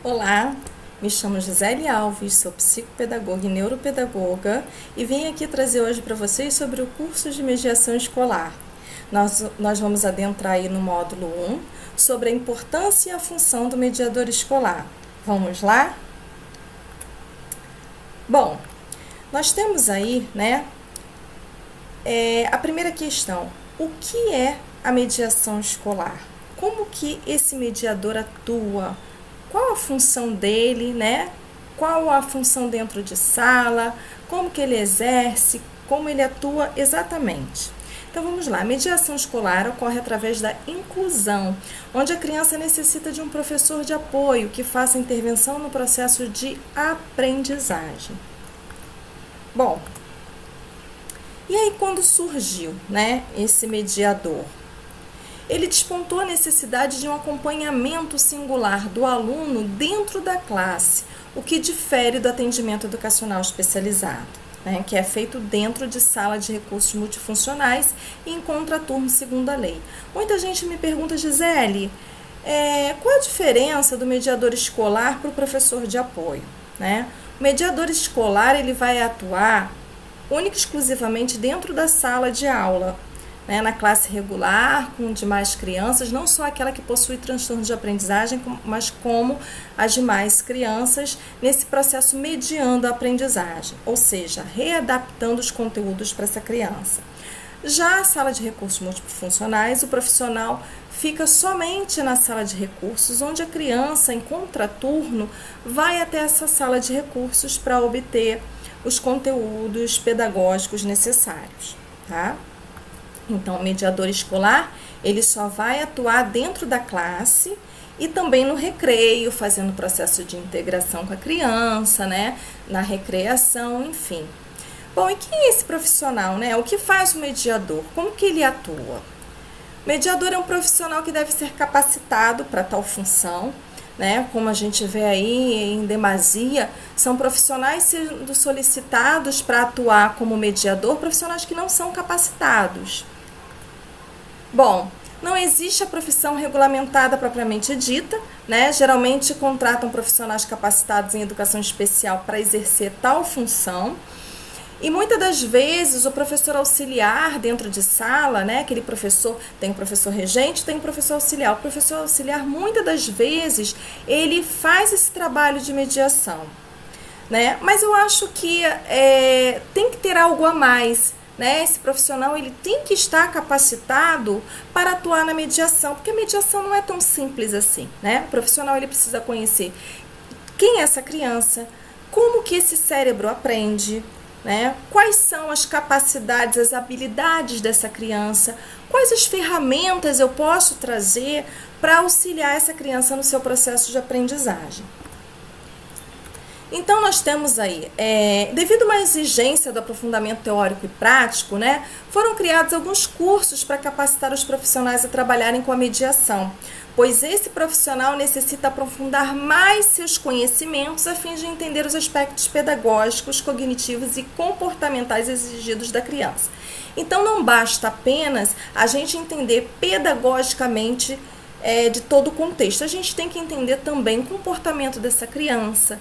Olá, me chamo Gisele Alves, sou psicopedagoga e neuropedagoga e vim aqui trazer hoje para vocês sobre o curso de mediação escolar. Nós vamos adentrar aí no módulo 1 sobre a importância e a função do mediador escolar. Vamos lá? Bom, nós temos aí, a primeira questão: o que é a mediação escolar? Como que esse mediador atua? Qual a função dele, Qual a função dentro de sala? Como que ele exerce? Como ele atua exatamente? Então vamos lá. A mediação escolar ocorre através da inclusão, onde a criança necessita de um professor de apoio que faça intervenção no processo de aprendizagem. Bom, e aí quando surgiu, esse mediador? Ele despontou a necessidade de um acompanhamento singular do aluno dentro da classe, o que difere do atendimento educacional especializado, que é feito dentro de sala de recursos multifuncionais e em contraturno segundo a lei. Muita gente me pergunta, Gisele, qual a diferença do mediador escolar para o professor de apoio? O mediador escolar ele vai atuar única e exclusivamente dentro da sala de aula, na classe regular, com demais crianças, não só aquela que possui transtorno de aprendizagem, mas como as demais crianças, nesse processo mediando a aprendizagem, ou seja, readaptando os conteúdos para essa criança. Já a sala de recursos multifuncionais, o profissional fica somente na sala de recursos, onde a criança, em contraturno, vai até essa sala de recursos para obter os conteúdos pedagógicos necessários, tá? Então, o mediador escolar, ele só vai atuar dentro da classe e também no recreio, fazendo o processo de integração com a criança, na recreação, enfim. Bom, e quem é esse profissional, O que faz o mediador? Como que ele atua? O mediador é um profissional que deve ser capacitado para tal função, Como a gente vê aí em demasia, são profissionais sendo solicitados para atuar como mediador, profissionais que não são capacitados. Bom, não existe a profissão regulamentada propriamente dita, Geralmente contratam profissionais capacitados em educação especial para exercer tal função. E muitas das vezes o professor auxiliar dentro de sala, aquele professor, tem o professor regente, tem o professor auxiliar. O professor auxiliar, muitas das vezes, ele faz esse trabalho de mediação, Mas eu acho que tem que ter algo a mais, Esse profissional ele tem que estar capacitado para atuar na mediação, porque a mediação não é tão simples assim, O profissional ele precisa conhecer quem é essa criança, como que esse cérebro aprende, Quais são as capacidades, as habilidades dessa criança, quais as ferramentas eu posso trazer para auxiliar essa criança no seu processo de aprendizagem. Então, nós temos aí, devido a uma exigência do aprofundamento teórico e prático, foram criados alguns cursos para capacitar os profissionais a trabalharem com a mediação, pois esse profissional necessita aprofundar mais seus conhecimentos a fim de entender os aspectos pedagógicos, cognitivos e comportamentais exigidos da criança. Então, não basta apenas a gente entender pedagogicamente de todo o contexto. A gente tem que entender também o comportamento dessa criança,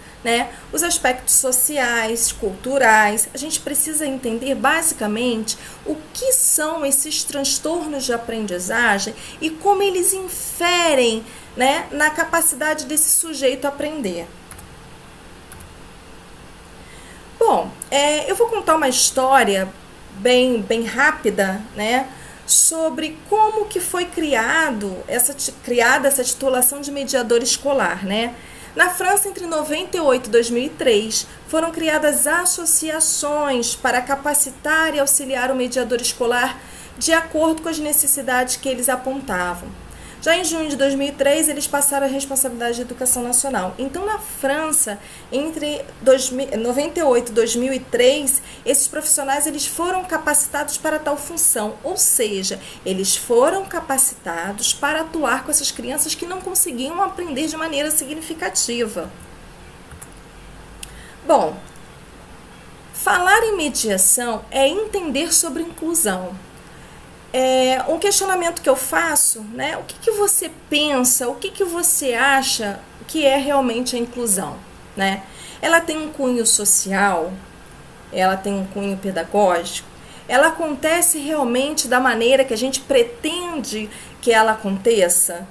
os aspectos sociais, culturais. A gente precisa entender basicamente o que são esses transtornos de aprendizagem e como eles inferem, na capacidade desse sujeito aprender. Bom, eu vou contar uma história bem rápida, sobre como que foi criada essa titulação de mediador escolar, Na França, entre 98 e 2003, foram criadas associações para capacitar e auxiliar o mediador escolar de acordo com as necessidades que eles apontavam. Já em junho de 2003, eles passaram a responsabilidade de educação nacional. Então, na França, entre 98 e 2003, esses profissionais eles foram capacitados para tal função, ou seja, eles foram capacitados para atuar com essas crianças que não conseguiam aprender de maneira significativa. Bom, falar em mediação é entender sobre inclusão. Um questionamento que eu faço, o que você pensa, o que você acha que é realmente a inclusão, né? Ela tem um cunho social, ela tem um cunho pedagógico, ela acontece realmente da maneira que a gente pretende que ela aconteça.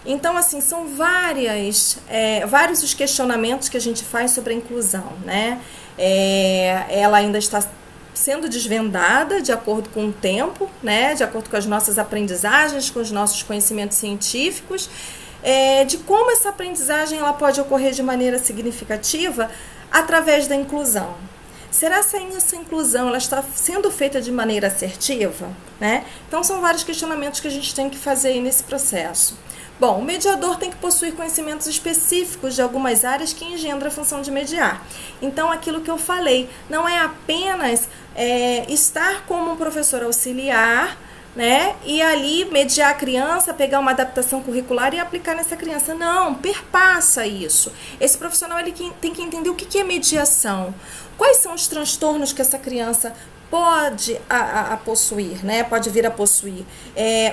Então, assim, são vários os questionamentos que a gente faz sobre a inclusão, né? Ela ainda está sendo desvendada de acordo com o tempo, né? De acordo com as nossas aprendizagens, com os nossos conhecimentos científicos, de como essa aprendizagem ela pode ocorrer de maneira significativa através da inclusão. Será que essa inclusão ela está sendo feita de maneira assertiva, né? Então, são vários questionamentos que a gente tem que fazer aí nesse processo. Bom, o mediador tem que possuir conhecimentos específicos de algumas áreas que engendram a função de mediar. Então, aquilo que eu falei, não é apenas estar como um professor auxiliar, né? E ali mediar a criança, pegar uma adaptação curricular e aplicar nessa criança. Não, perpassa isso. Esse profissional ele tem que entender o que é mediação. Quais são os transtornos que essa criança pode possuir, né? Pode vir a possuir.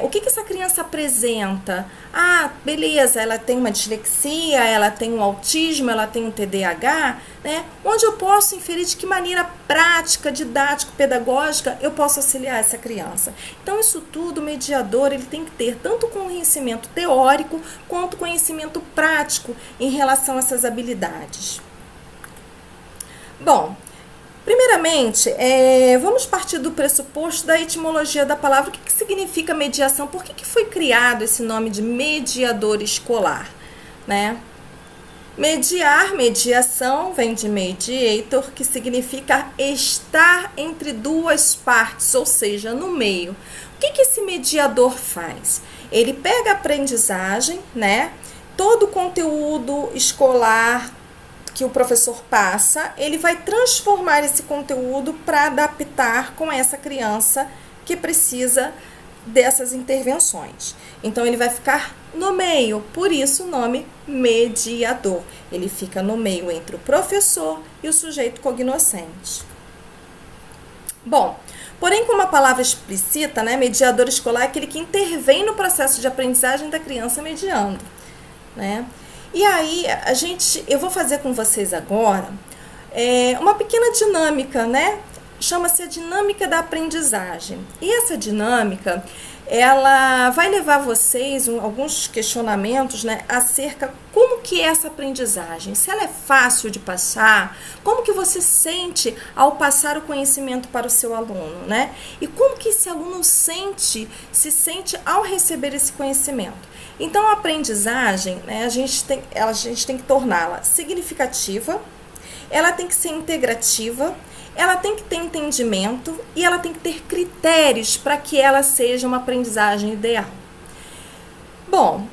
O que essa criança apresenta? Ah, beleza, ela tem uma dislexia, ela tem um autismo, ela tem um TDAH, né? Onde eu posso inferir de que maneira prática, didático-pedagógica eu posso auxiliar essa criança. Então, isso tudo, o mediador, ele tem que ter tanto conhecimento teórico quanto conhecimento prático em relação a essas habilidades. Bom, primeiramente, vamos partir do pressuposto da etimologia da palavra. O que significa mediação? Por que foi criado esse nome de mediador escolar, né? Mediação, vem de mediator, que significa estar entre duas partes, ou seja, no meio. O que esse mediador faz? Ele pega a aprendizagem, né? Todo o conteúdo escolar que o professor passa, ele vai transformar esse conteúdo para adaptar com essa criança que precisa dessas intervenções. Então, ele vai ficar no meio, por isso o nome mediador. Ele fica no meio entre o professor e o sujeito cognoscente. Bom, porém, como a palavra explicita, né, mediador escolar é aquele que intervém no processo de aprendizagem da criança mediando, né? E aí, eu vou fazer com vocês agora uma pequena dinâmica, né? Chama-se a dinâmica da aprendizagem. E essa dinâmica, ela vai levar vocês alguns questionamentos, né, acerca como que é essa aprendizagem. Se ela é fácil de passar, como que você sente ao passar o conhecimento para o seu aluno, né? E como que esse aluno se sente ao receber esse conhecimento. Então, a aprendizagem, né, a gente tem que torná-la significativa, ela tem que ser integrativa, ela tem que ter entendimento e ela tem que ter critérios para que ela seja uma aprendizagem ideal. Bom,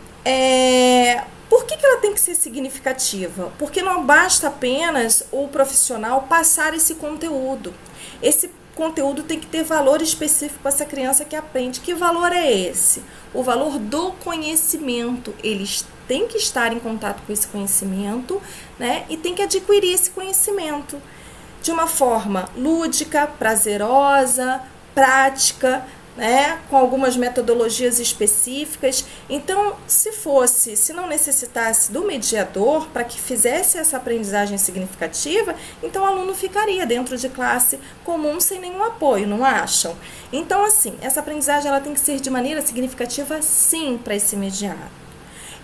por que ela tem que ser significativa? Porque não basta apenas o profissional passar esse conteúdo. Esse conteúdo tem que ter valor específico para essa criança que aprende. Que valor é esse? O valor do conhecimento. Eles têm que estar em contato com esse conhecimento, né? E tem que adquirir esse conhecimento de uma forma lúdica, prazerosa, prática, né? Com algumas metodologias específicas. Então, se não necessitasse do mediador para que fizesse essa aprendizagem significativa, então o aluno ficaria dentro de classe comum sem nenhum apoio, não acham? Então, assim, essa aprendizagem ela tem que ser de maneira significativa, sim, para esse mediado.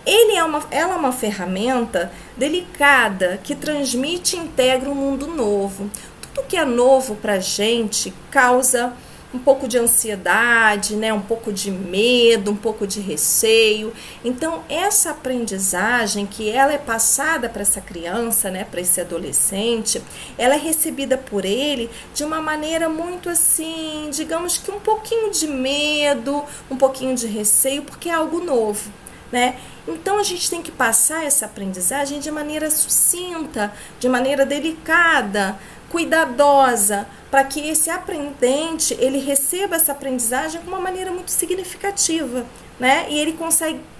Ela é uma ferramenta delicada que transmite e integra um mundo novo. Tudo que é novo para a gente causa um pouco de ansiedade, né? Um pouco de medo, um pouco de receio. Então, essa aprendizagem que ela é passada para essa criança, né? Para esse adolescente, ela é recebida por ele de uma maneira muito assim, digamos que um pouquinho de medo, um pouquinho de receio, porque é algo novo, né? Então, a gente tem que passar essa aprendizagem de maneira sucinta, de maneira delicada, cuidadosa, para que esse aprendente, ele receba essa aprendizagem de uma maneira muito significativa, né? E ele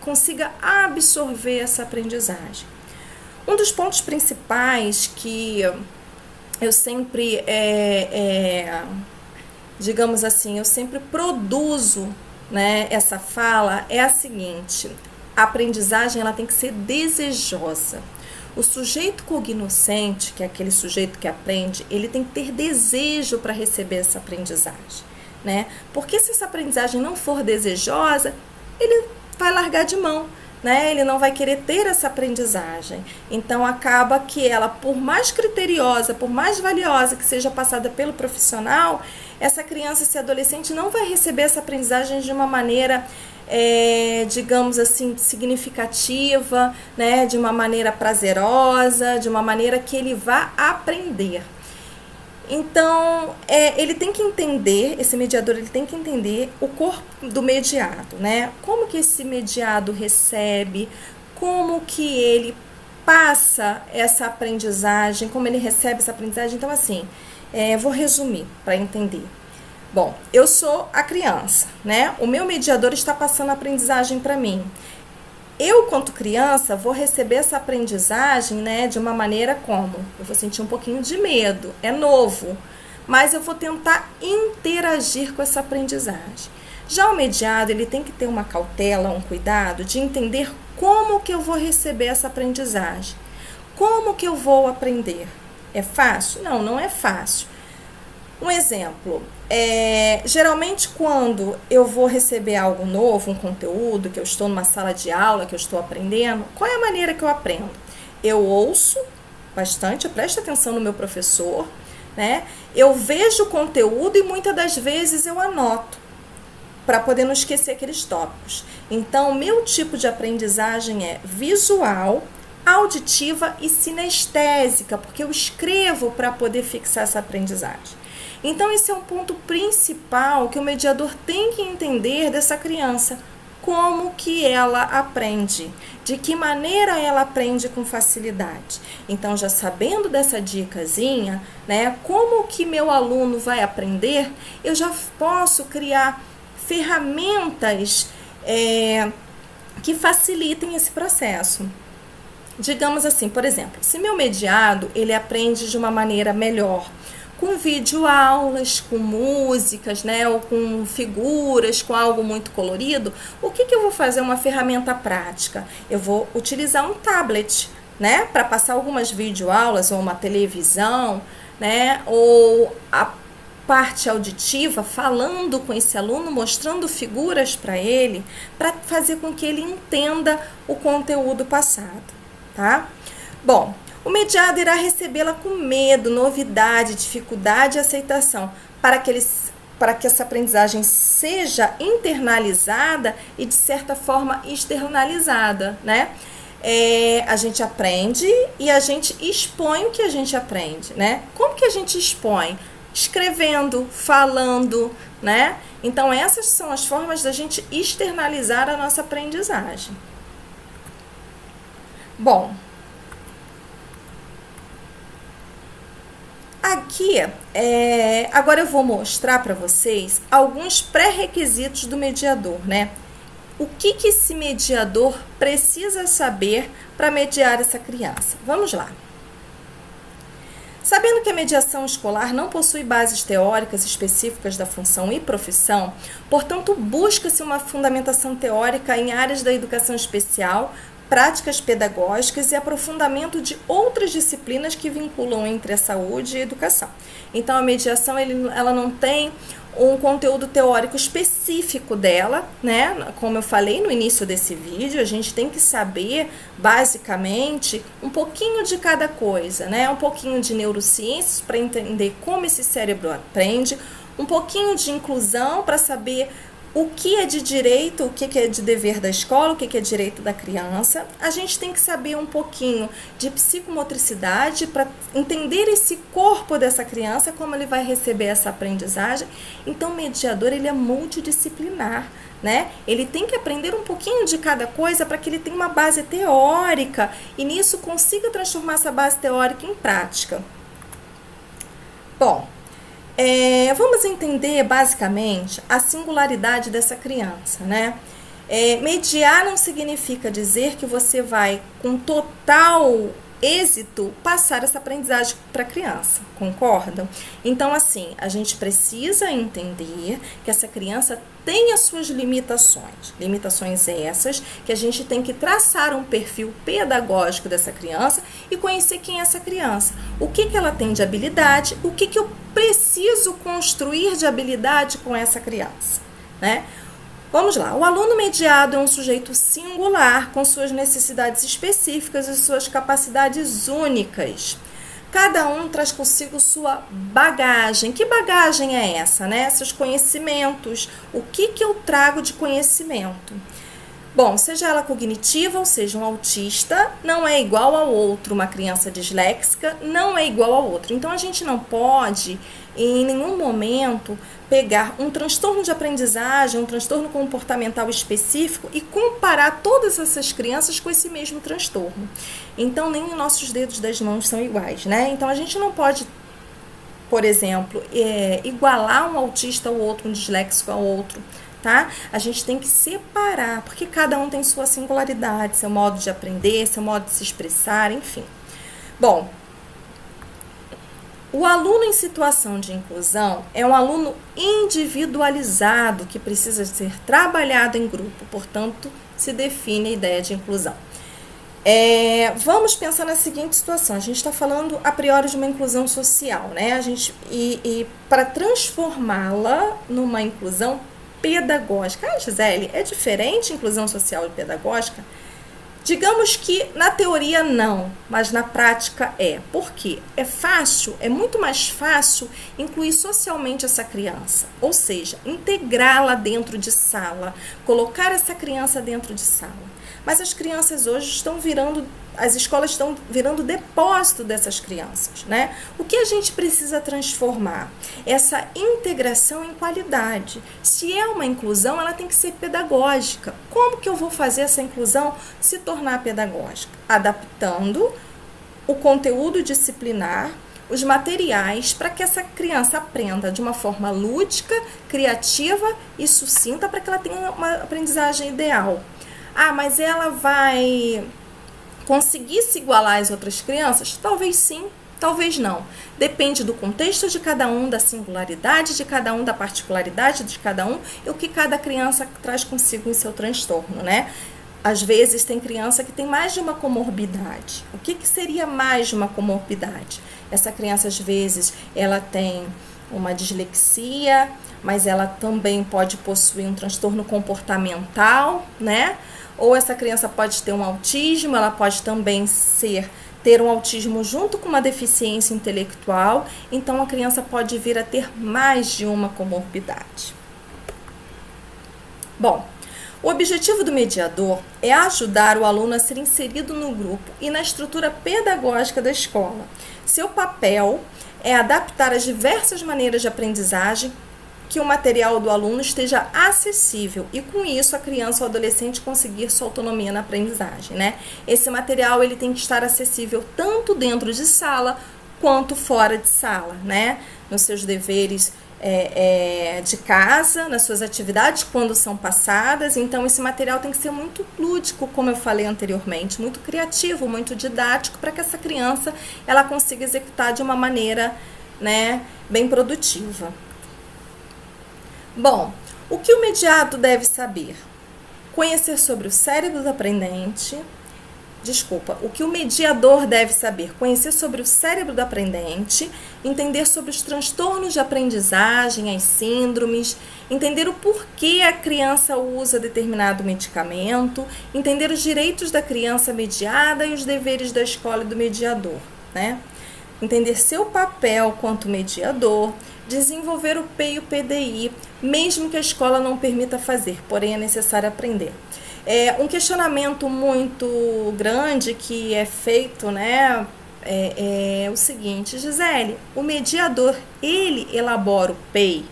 consiga absorver essa aprendizagem. Um dos pontos principais que eu sempre, digamos assim, eu sempre produzo, né, essa fala é a seguinte: a aprendizagem ela tem que ser desejosa. O sujeito cognoscente, que é aquele sujeito que aprende, ele tem que ter desejo para receber essa aprendizagem, né? Porque se essa aprendizagem não for desejosa, ele vai largar de mão, né? Ele não vai querer ter essa aprendizagem. Então acaba que ela, por mais criteriosa, por mais valiosa que seja passada pelo profissional, essa criança, esse adolescente não vai receber essa aprendizagem de uma maneira, digamos assim, significativa, né? De uma maneira prazerosa, de uma maneira que ele vá aprender. Então, ele tem que entender, esse mediador ele tem que entender o corpo do mediado, né? Como que esse mediado recebe, como que ele passa essa aprendizagem, como ele recebe essa aprendizagem. Então, assim, vou resumir para entender. Bom, eu sou a criança, né? O meu mediador está passando a aprendizagem para mim. Eu, quanto criança, vou receber essa aprendizagem, né, de uma maneira como? Eu vou sentir um pouquinho de medo, é novo, mas eu vou tentar interagir com essa aprendizagem. Já o mediado, ele tem que ter uma cautela, um cuidado de entender como que eu vou receber essa aprendizagem. Como que eu vou aprender? É fácil? Não, não é fácil. Um exemplo, geralmente quando eu vou receber algo novo, um conteúdo, que eu estou numa sala de aula, que eu estou aprendendo, qual é a maneira que eu aprendo? Eu ouço bastante, eu presto atenção no meu professor, né? Eu vejo o conteúdo e muitas das vezes eu anoto, para poder não esquecer aqueles tópicos. Então, o meu tipo de aprendizagem é visual, auditiva e sinestésica, porque eu escrevo para poder fixar essa aprendizagem. Então, esse é um ponto principal que o mediador tem que entender dessa criança. Como que ela aprende? De que maneira ela aprende com facilidade? Então, já sabendo dessa dicasinha, né, como que meu aluno vai aprender, eu já posso criar ferramentas que facilitem esse processo. Digamos assim, por exemplo, se meu mediado, ele aprende de uma maneira melhor, com videoaulas, com músicas, né, ou com figuras, com algo muito colorido, o que eu vou fazer? Uma ferramenta prática. Eu vou utilizar um tablet, né, para passar algumas videoaulas, ou uma televisão, né, ou a parte auditiva, falando com esse aluno, mostrando figuras para ele, para fazer com que ele entenda o conteúdo passado, tá? Bom, o mediado irá recebê-la com medo, novidade, dificuldade e aceitação, para que essa aprendizagem seja internalizada e, de certa forma, externalizada, né? A gente aprende e a gente expõe o que a gente aprende, né? Como que a gente expõe? Escrevendo, falando, né? Então, essas são as formas da gente externalizar a nossa aprendizagem. Bom, aqui, agora eu vou mostrar para vocês alguns pré-requisitos do mediador, né? O que esse mediador precisa saber para mediar essa criança? Vamos lá. Sabendo que a mediação escolar não possui bases teóricas específicas da função e profissão, portanto, busca-se uma fundamentação teórica em áreas da educação especial, práticas pedagógicas e aprofundamento de outras disciplinas que vinculam entre a saúde e a educação. Então, a mediação ela não tem um conteúdo teórico específico dela, né? Como eu falei no início desse vídeo, a gente tem que saber, basicamente, um pouquinho de cada coisa, né? Um pouquinho de neurociências para entender como esse cérebro aprende, um pouquinho de inclusão para saber o que é de direito, o que é de dever da escola, o que é direito da criança. A gente tem que saber um pouquinho de psicomotricidade para entender esse corpo dessa criança, como ele vai receber essa aprendizagem. Então, o mediador, ele é multidisciplinar, né? Ele tem que aprender um pouquinho de cada coisa para que ele tenha uma base teórica e nisso consiga transformar essa base teórica em prática. Bom, vamos entender basicamente a singularidade dessa criança, né? Mediar não significa dizer que você vai com total êxito passar essa aprendizagem para a criança, concordam? Então, assim, a gente precisa entender que essa criança tem as suas limitações. Limitações essas que a gente tem que traçar um perfil pedagógico dessa criança e conhecer quem é essa criança. O que ela tem de habilidade, o que eu preciso construir de habilidade com essa criança, né? Vamos lá, o aluno mediado é um sujeito singular, com suas necessidades específicas e suas capacidades únicas. Cada um traz consigo sua bagagem. Que bagagem é essa, né? Seus conhecimentos. O que eu trago de conhecimento? Bom, seja ela cognitiva ou seja um autista, não é igual ao outro. Uma criança disléxica não é igual ao outro. Então, a gente não pode, em nenhum momento, pegar um transtorno de aprendizagem, um transtorno comportamental específico e comparar todas essas crianças com esse mesmo transtorno. Então, nem os nossos dedos das mãos são iguais, né? Então, a gente não pode, por exemplo, igualar um autista ao outro, um disléxico ao outro, tá? A gente tem que separar, porque cada um tem sua singularidade, seu modo de aprender, seu modo de se expressar, enfim. Bom, o aluno em situação de inclusão é um aluno individualizado que precisa ser trabalhado em grupo, portanto, se define a ideia de inclusão. Vamos pensar na seguinte situação, a gente está falando a priori de uma inclusão social, né? E para transformá-la numa inclusão pedagógica. Gisele, é diferente inclusão social e pedagógica? Digamos que na teoria não, mas na prática é. Por quê? É muito mais fácil incluir socialmente essa criança, ou seja, integrá-la dentro de sala, colocar essa criança dentro de sala. Mas as crianças hoje as escolas estão virando depósito dessas crianças, né? O que a gente precisa transformar? Essa integração em qualidade. Se é uma inclusão, ela tem que ser pedagógica. Como que eu vou fazer essa inclusão se tornar pedagógica? Adaptando o conteúdo disciplinar, os materiais, para que essa criança aprenda de uma forma lúdica, criativa e sucinta, para que ela tenha uma aprendizagem ideal. Mas ela vai conseguir se igualar às outras crianças? Talvez sim, talvez não. Depende do contexto de cada um, da singularidade de cada um, da particularidade de cada um e o que cada criança traz consigo em seu transtorno, né? Às vezes tem criança que tem mais de uma comorbidade. O que seria mais de uma comorbidade? Essa criança, às vezes, ela tem uma dislexia, mas ela também pode possuir um transtorno comportamental, né? Ou essa criança pode ter um autismo, ela pode também ter um autismo junto com uma deficiência intelectual, então a criança pode vir a ter mais de uma comorbidade. Bom, o objetivo do mediador é ajudar o aluno a ser inserido no grupo e na estrutura pedagógica da escola. Seu papel é adaptar as diversas maneiras de aprendizagem, que o material do aluno esteja acessível e com isso a criança ou adolescente conseguir sua autonomia na aprendizagem, né? Esse material ele tem que estar acessível tanto dentro de sala quanto fora de sala, né? Nos seus deveres de casa, nas suas atividades quando são passadas. Então esse material tem que ser muito lúdico, como eu falei anteriormente, muito criativo, muito didático, para que essa criança ela consiga executar de uma maneira, né, bem produtiva. Bom, o que o mediado deve saber? Conhecer sobre o cérebro do aprendente. O que o mediador deve saber? Conhecer sobre o cérebro do aprendente, entender sobre os transtornos de aprendizagem, as síndromes, entender o porquê a criança usa determinado medicamento, entender os direitos da criança mediada e os deveres da escola e do mediador, né? Entender seu papel quanto mediador, desenvolver o P e o PDI, mesmo que a escola não permita fazer, porém é necessário aprender. Um questionamento muito grande que é feito, né, é o seguinte: Gisele, o mediador, ele elabora o PEI?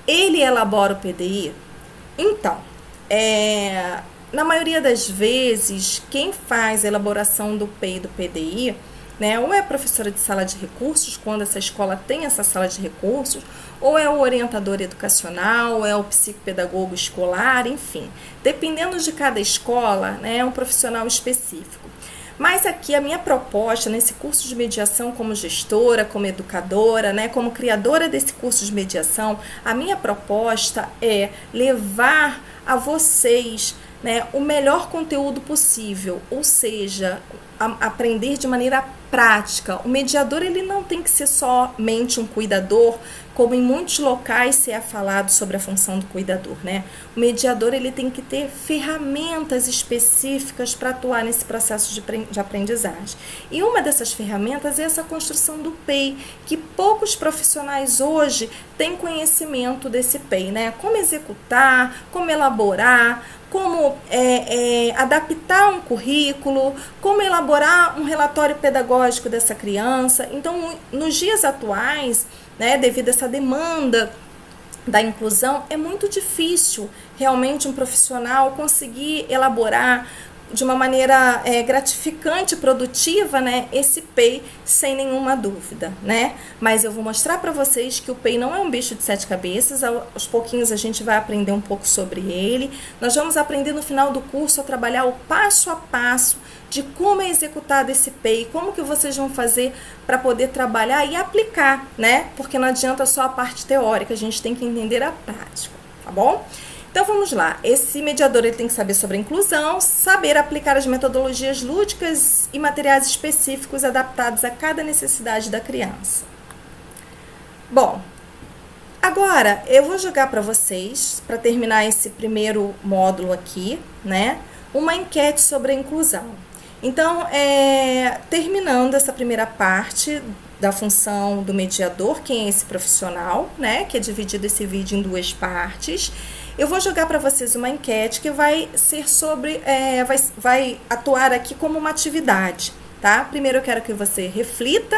Ele elabora o PDI? Então, na maioria das vezes, quem faz a elaboração do PEI e do PDI, né, ou é a professora de sala de recursos, quando essa escola tem essa sala de recursos, ou é o orientador educacional, ou é o psicopedagogo escolar, enfim. Dependendo de cada escola, né, é um profissional específico. Mas aqui a minha proposta nesse curso de mediação como gestora, como educadora, né, como criadora desse curso de mediação, a minha proposta é levar a vocês, né, o melhor conteúdo possível, ou seja, aprender de maneira prática. O mediador ele não tem que ser somente um cuidador, como em muitos locais se é falado sobre a função do cuidador, né? O mediador ele tem que ter ferramentas específicas para atuar nesse processo de aprendizagem. E uma dessas ferramentas é essa construção do PEI, que poucos profissionais hoje têm conhecimento desse PEI, né? Como executar, como elaborar, como adaptar um currículo, como elaborar um relatório pedagógico dessa criança. Então, nos dias atuais, né, devido a essa demanda da inclusão, é muito difícil realmente um profissional conseguir elaborar de uma maneira gratificante, produtiva, né, esse PEI sem nenhuma dúvida, né? Mas eu vou mostrar para vocês que o PEI não é um bicho de 7 cabeças, aos pouquinhos a gente vai aprender um pouco sobre ele. Nós vamos aprender no final do curso a trabalhar o passo a passo de como é executado esse PEI, como que vocês vão fazer para poder trabalhar e aplicar, né? Porque não adianta só a parte teórica, a gente tem que entender a prática, tá bom? Então vamos lá, esse mediador ele tem que saber sobre a inclusão, saber aplicar as metodologias lúdicas e materiais específicos adaptados a cada necessidade da criança. Bom, agora eu vou jogar para vocês, para terminar esse primeiro módulo aqui, né, uma enquete sobre a inclusão. Então, terminando essa primeira parte da função do mediador, quem é esse profissional, né, que é dividido esse vídeo em 2 partes, eu vou jogar para vocês uma enquete que vai ser sobre, vai atuar aqui como uma atividade, tá? Primeiro eu quero que você reflita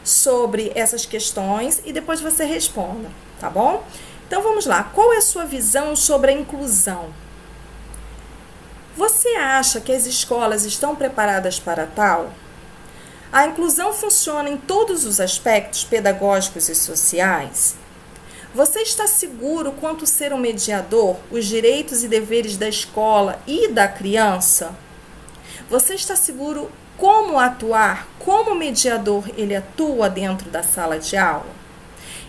sobre essas questões e depois você responda, tá bom? Então vamos lá, qual é a sua visão sobre a inclusão? Você acha que as escolas estão preparadas para tal? A inclusão funciona em todos os aspectos pedagógicos e sociais? Você está seguro quanto ser um mediador, os direitos e deveres da escola e da criança? Você está seguro como atuar, como o mediador ele atua dentro da sala de aula?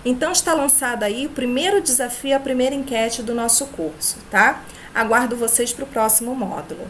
Então está lançado aí o primeiro desafio, a primeira enquete do nosso curso, tá? Aguardo vocês para o próximo módulo.